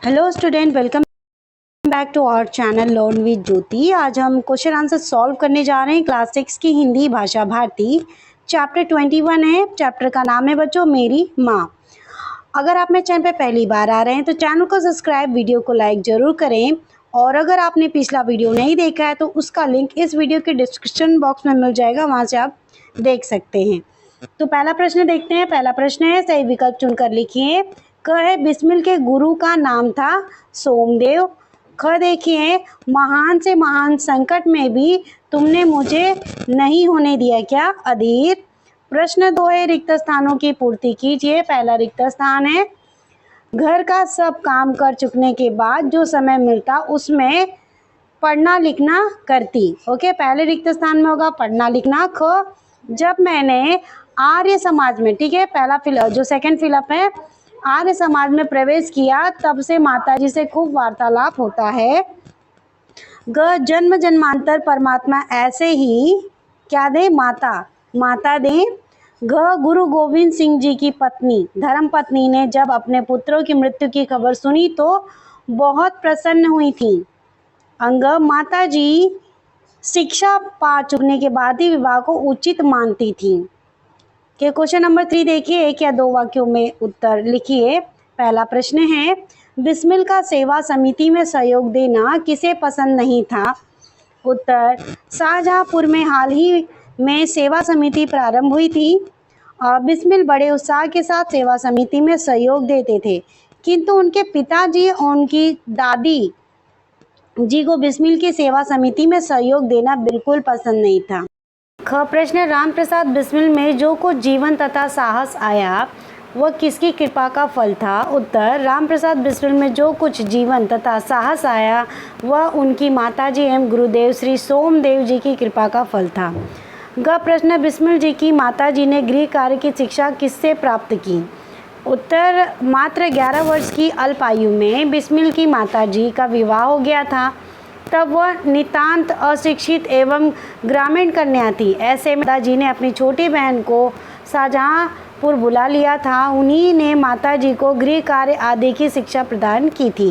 Hello student, welcome back to our channel learn with Jyoti. आज हम question answer solve करने जा रहे हैं क्लास 6 की हिंदी भाषा भारती। चैप्टर 21 है। चैप्टर का नाम है बच्चों मेरी माँ। अगर आप मेरे चैनल पे पहली बार आ रहे हैं तो चैनल को सब्सक्राइब, वीडियो को लाइक ज़रूर करें। और अगर आपने पिछला वीडियो नहीं देखा है तो उसका लिंक इस वीडियो के डिस्क्रिप्शन बॉक्स में मिल जाएगा, वहाँ से आप देख सकते हैं। तो पहला प्रश्न देखते हैं। पहला प्रश्न है, सही विकल्प चुनकर लिखिए। क है, बिस्मिल के गुरु का नाम था सोमदेव। ख देखिए, महान से महान संकट में भी तुमने मुझे नहीं होने दिया क्या अधीर। प्रश्न 2 है, रिक्त स्थानों की पूर्ति कीजिए। पहला रिक्त स्थान है, घर का सब काम कर चुकने के बाद जो समय मिलता उसमें पढ़ना लिखना करती। ओके, पहले रिक्त स्थान में होगा पढ़ना लिखना। ख, जब मैंने आर्य समाज में, ठीक है, पहला जो सेकंड फिलअप है, आर्य समाज में प्रवेश किया तब से माताजी से खूब वार्तालाप होता है। ग, जन्म जन्मांतर परमात्मा ऐसे ही क्या दे, माता दे। घ, गुरु गोविंद सिंह जी की पत्नी धर्म पत्नी ने जब अपने पुत्रों की मृत्यु की खबर सुनी तो बहुत प्रसन्न हुई थी। अंग, माता जी शिक्षा पा चुकने के बाद ही विवाह को उचित मानती थी। के क्वेश्चन नंबर 3 देखिए, एक या दो वाक्यों में उत्तर लिखिए। पहला प्रश्न है, बिस्मिल का सेवा समिति में सहयोग देना किसे पसंद नहीं था। उत्तर, शाहजहांपुर में हाल ही में सेवा समिति प्रारंभ हुई थी। बिस्मिल बड़े उत्साह के साथ सेवा समिति में सहयोग देते थे, किंतु उनके पिताजी और उनकी दादी जी को बिस्मिल की सेवा समिति में सहयोग देना बिल्कुल पसंद नहीं था। ख प्रश्न, राम प्रसाद बिस्मिल में जो कुछ जीवन तथा साहस आया वह किसकी कृपा का फल था। उत्तर, राम प्रसाद बिस्मिल में जो कुछ जीवन तथा साहस आया वह उनकी माताजी एवं गुरुदेव श्री सोमदेव जी की कृपा का फल था। ग प्रश्न, बिस्मिल जी की माताजी ने गृह कार्य की शिक्षा किससे प्राप्त की। उत्तर, मात्र 11 वर्ष की अल्प आयु में बिस्मिल की माताजी का विवाह हो गया था। तब वह नितांत अशिक्षित एवं ग्रामीण कन्या थी। ऐसे में माताजी ने अपनी छोटी बहन को शाहजहांपुर बुला लिया था। उन्हीं ने माताजी को गृह कार्य आदि की शिक्षा प्रदान की थी।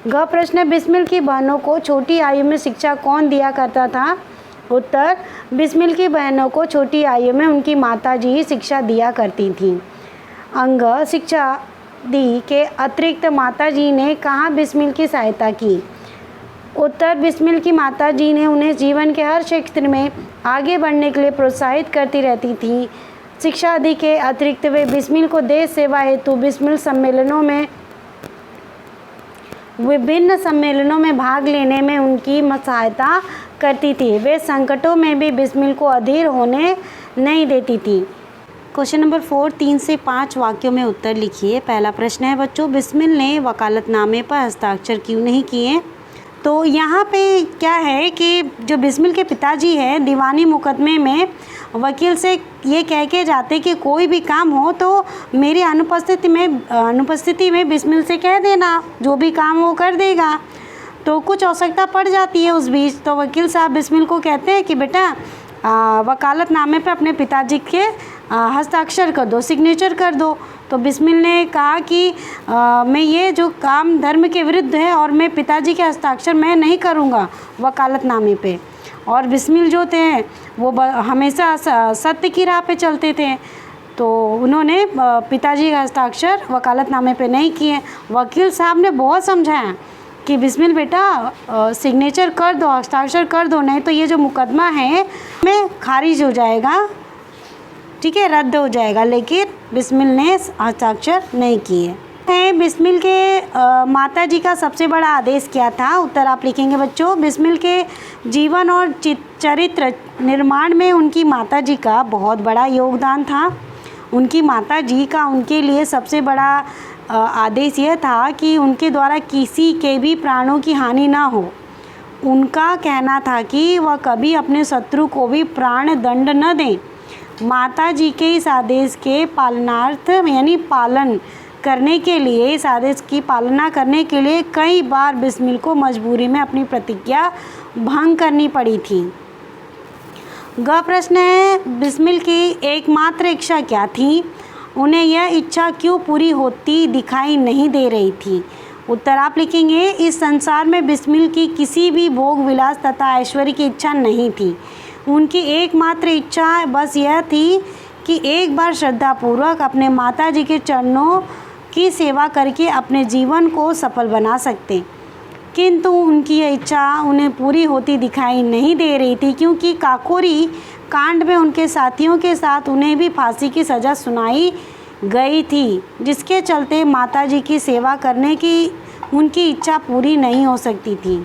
घ प्रश्न, बिस्मिल की बहनों को छोटी आयु में शिक्षा कौन दिया करता था। उत्तर, बिस्मिल की बहनों को छोटी आयु में उनकी माताजी ही शिक्षा दिया करती थी। अंग, शिक्षा दी के अतिरिक्त माताजी ने कहाँ बिस्मिल की सहायता की। उत्तर, बिस्मिल की माताजी ने उन्हें जीवन के हर क्षेत्र में आगे बढ़ने के लिए प्रोत्साहित करती रहती थी। शिक्षा आदि के अतिरिक्त वे बिस्मिल को देश सेवा हेतु विभिन्न सम्मेलनों में भाग लेने में उनकी सहायता करती थी। वे संकटों में भी बिस्मिल को अधीर होने नहीं देती थी। क्वेश्चन नंबर 4, 3 से 5 वाक्यों में उत्तर लिखिए। पहला प्रश्न है बच्चों, बिस्मिल ने वकालतनामे पर हस्ताक्षर क्यों नहीं किए। तो यहाँ पे क्या है कि जो बिस्मिल के पिताजी हैं, दीवानी मुकदमे में वकील से ये कह के जाते कि कोई भी काम हो तो मेरी अनुपस्थिति में बिस्मिल से कह देना, जो भी काम वो कर देगा। तो कुछ आवश्यकता पड़ जाती है उस बीच, तो वकील साहब बिस्मिल को कहते हैं कि बेटा वकालतनामे पे अपने पिताजी के हस्ताक्षर कर दो, सिग्नेचर कर दो। तो बिस्मिल ने कहा कि मैं ये जो काम धर्म के विरुद्ध है और मैं पिताजी के हस्ताक्षर मैं नहीं करूँगा वकालतनामे पे। और बिस्मिल जो थे वो हमेशा सत्य की राह पे चलते थे, तो उन्होंने पिताजी का हस्ताक्षर वकालतनामे पे नहीं किए। वकील साहब ने बहुत समझाया कि बिस्मिल बेटा सिग्नेचर कर दो, हस्ताक्षर कर दो, नहीं तो ये जो मुकदमा है में खारिज हो जाएगा, ठीक है, रद्द हो जाएगा। लेकिन बिस्मिल ने हस्ताक्षर नहीं किए। बिस्मिल के माताजी का सबसे बड़ा आदेश क्या था। उत्तर आप लिखेंगे बच्चों, बिस्मिल के जीवन और चरित्र निर्माण में उनकी माताजी का बहुत बड़ा योगदान था। उनकी माताजी का उनके लिए सबसे बड़ा आदेश यह था कि उनके द्वारा किसी के भी प्राणों की हानि ना हो। उनका कहना था कि वह कभी अपने शत्रु को भी प्राण दंड न दें। माताजी के इस आदेश के पालनार्थ यानी पालन करने के लिए, इस आदेश की पालना करने के लिए कई बार बिस्मिल को मजबूरी में अपनी प्रतिज्ञा भंग करनी पड़ी थी। ग प्रश्न है, बिस्मिल की एकमात्र इच्छा क्या थी। उन्हें यह इच्छा क्यों पूरी होती दिखाई नहीं दे रही थी। उत्तर आप लिखेंगे, इस संसार में बिस्मिल की किसी भी भोग विलास तथा ऐश्वर्य की इच्छा नहीं थी। उनकी एकमात्र इच्छा बस यह थी कि एक बार श्रद्धापूर्वक अपने माताजी के चरणों की सेवा करके अपने जीवन को सफल बना सकते। किंतु उनकी यह इच्छा उन्हें पूरी होती दिखाई नहीं दे रही थी, क्योंकि काकोरी कांड में उनके साथियों के साथ उन्हें भी फांसी की सज़ा सुनाई गई थी, जिसके चलते माताजी की सेवा करने की उनकी इच्छा पूरी नहीं हो सकती थी।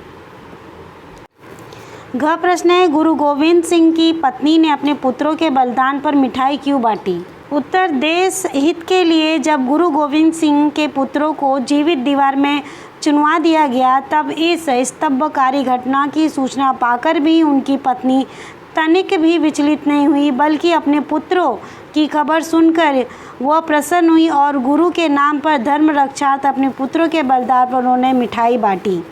घ प्रश्न है, गुरु गोविंद सिंह की पत्नी ने अपने पुत्रों के बलिदान पर मिठाई क्यों बांटी? उत्तर, देश हित के लिए जब गुरु गोविंद सिंह के पुत्रों को जीवित दीवार में चुनवा दिया गया, तब इस स्तंभकारी घटना की सूचना पाकर भी उनकी पत्नी तनिक भी विचलित नहीं हुई, बल्कि अपने पुत्रों की खबर सुनकर वह प्रसन्न हुई और गुरु के नाम पर धर्म रक्षार्थ अपने पुत्रों के बलिदान पर उन्होंने मिठाई बांटी।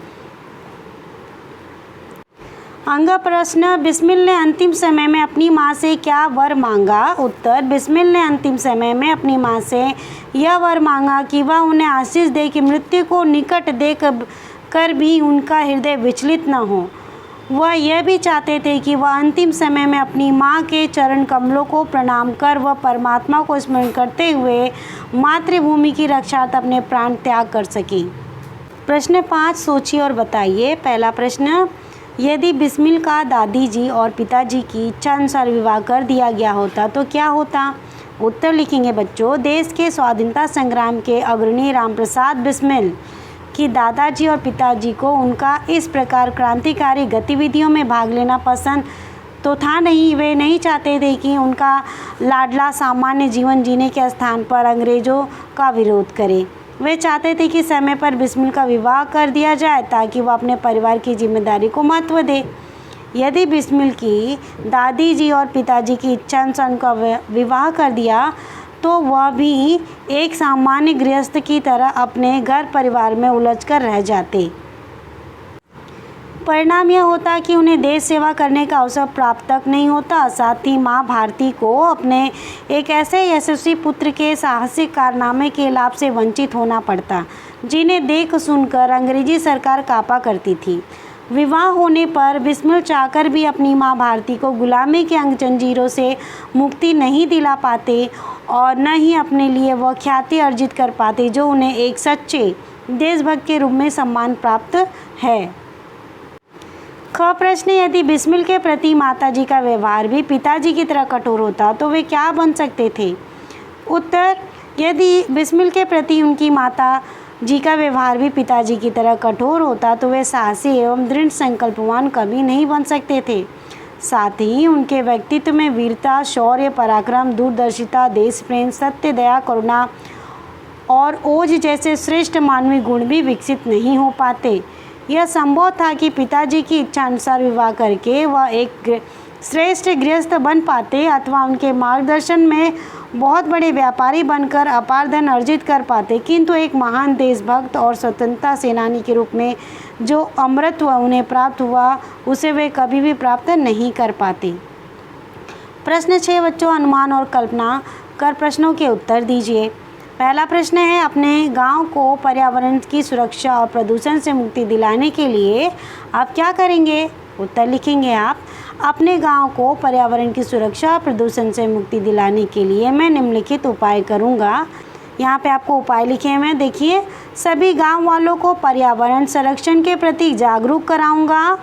अंग प्रश्न, बिस्मिल ने अंतिम समय में अपनी माँ से क्या वर मांगा? उत्तर, बिस्मिल ने अंतिम समय में अपनी माँ से यह वर मांगा कि वह उन्हें आशीष दे कि मृत्यु को निकट देख कर भी उनका हृदय विचलित न हो। वह यह भी चाहते थे कि वह अंतिम समय में अपनी माँ के चरण कमलों को प्रणाम कर वह परमात्मा को स्मरण करते हुए मातृभूमि की रक्षार्थ अपने प्राण त्याग कर सके। प्रश्न 5, सोचिए और बताइए। पहला प्रश्न, यदि बिस्मिल का दादी जी और पिताजी की इच्छा अनुसार विवाह कर दिया गया होता तो क्या होता? उत्तर लिखेंगे बच्चों, देश के स्वाधीनता संग्राम के अग्रणी रामप्रसाद बिस्मिल कि दादाजी और पिताजी को उनका इस प्रकार क्रांतिकारी गतिविधियों में भाग लेना पसंद तो था नहीं। वे नहीं चाहते थे कि उनका लाडला सामान्य जीवन जीने के स्थान पर अंग्रेज़ों का विरोध करे। वे चाहते थे कि समय पर बिस्मिल का विवाह कर दिया जाए ताकि वह अपने परिवार की जिम्मेदारी को महत्व दे। यदि बिस्मिल की दादी जी और पिताजी की इच्छा अनुसार उनका विवाह कर दिया तो वह भी एक सामान्य गृहस्थ की तरह अपने घर परिवार में उलझकर रह जाते। परिणाम यह होता कि उन्हें देश सेवा करने का अवसर प्राप्त तक नहीं होता। साथ ही माँ भारती को अपने एक ऐसे यशस्वी पुत्र के साहसिक कारनामे के लाभ से वंचित होना पड़ता, जिन्हें देख सुनकर अंग्रेजी सरकार काँपा करती थी। विवाह होने पर बिस्मिल चाहकर भी अपनी माँ भारती को गुलामी के अंग जंजीरों से मुक्ति नहीं दिला पाते और न ही अपने लिए वह ख्याति अर्जित कर पाते जो उन्हें एक सच्चे देशभक्त के रूप में सम्मान प्राप्त है। ख प्रश्न, यदि बिस्मिल के प्रति माताजी का व्यवहार भी पिताजी की तरह कठोर होता तो वे क्या बन सकते थे? उत्तर, यदि बिस्मिल के प्रति उनकी माता जी का व्यवहार भी पिताजी की तरह कठोर होता तो वे साहसी एवं दृढ़ संकल्पवान कभी नहीं बन सकते थे। साथ ही उनके व्यक्तित्व में वीरता, शौर्य, पराक्रम, दूरदर्शिता, देश प्रेम, सत्य, दया, करुणा और ओज जैसे श्रेष्ठ मानवीय गुण भी विकसित नहीं हो पाते। यह संभव था कि पिताजी की इच्छा अनुसार विवाह करके वह एक श्रेष्ठ गृहस्थ बन पाते अथवा उनके मार्गदर्शन में बहुत बड़े व्यापारी बनकर अपार धन अर्जित कर पाते, किंतु एक महान देशभक्त और स्वतंत्रता सेनानी के रूप में जो अमरत्व उन्हें प्राप्त हुआ उसे वे कभी भी प्राप्त नहीं कर पाते। प्रश्न 6 बच्चों, अनुमान और कल्पना कर प्रश्नों के उत्तर दीजिए। पहला प्रश्न है, अपने गांव को पर्यावरण की सुरक्षा और प्रदूषण से मुक्ति दिलाने के लिए आप क्या करेंगे? उत्तर लिखेंगे आप, अपने गांव को पर्यावरण की सुरक्षा और प्रदूषण से मुक्ति दिलाने के लिए मैं निम्नलिखित उपाय करूंगा। यहाँ पे आपको उपाय लिखे हैं, मैं देखिए, सभी गांव वालों को पर्यावरण संरक्षण के प्रति जागरूक कराऊंगा,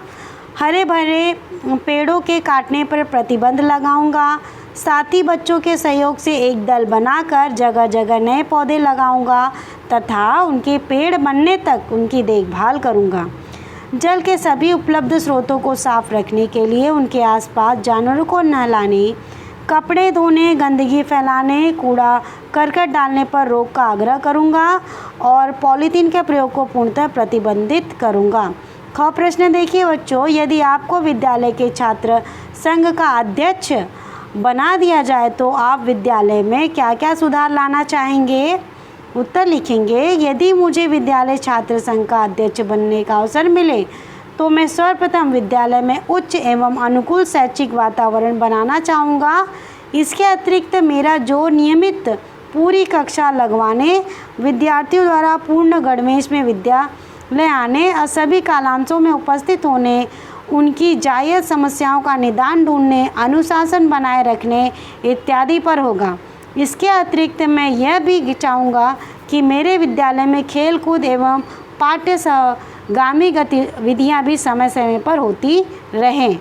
हरे भरे पेड़ों के काटने पर प्रतिबंध लगाऊंगा, साथी बच्चों के सहयोग से एक दल बनाकर जगह जगह नए पौधे लगाऊंगा तथा उनके पेड़ बनने तक उनकी देखभाल करूंगा। जल के सभी उपलब्ध स्रोतों को साफ रखने के लिए उनके आसपास जानवरों को नहलाने, कपड़े धोने, गंदगी फैलाने, कूड़ा करकट डालने पर रोक का आग्रह करूंगा और पॉलीथीन के प्रयोग को पूर्णतः प्रतिबंधित करूंगा। ख प्रश्न देखिए बच्चों, यदि आपको विद्यालय के छात्र संघ का अध्यक्ष बना दिया जाए तो आप विद्यालय में क्या क्या सुधार लाना चाहेंगे? उत्तर लिखेंगे, यदि मुझे विद्यालय छात्र संघ का अध्यक्ष बनने का अवसर मिले तो मैं सर्वप्रथम विद्यालय में उच्च एवं अनुकूल शैक्षिक वातावरण बनाना चाहूँगा। इसके अतिरिक्त मेरा जो नियमित पूरी कक्षा लगवाने, विद्यार्थियों द्वारा पूर्ण गणवेश में विद्यालय आने और सभी कालांशों में उपस्थित होने, उनकी जायज़ समस्याओं का निदान ढूंढने, अनुशासन बनाए रखने इत्यादि पर होगा। इसके अतिरिक्त मैं यह भी चाहूँगा कि मेरे विद्यालय में खेल कूद एवं पाठ्य सहगामी गतिविधियाँ भी समय समय पर होती रहें।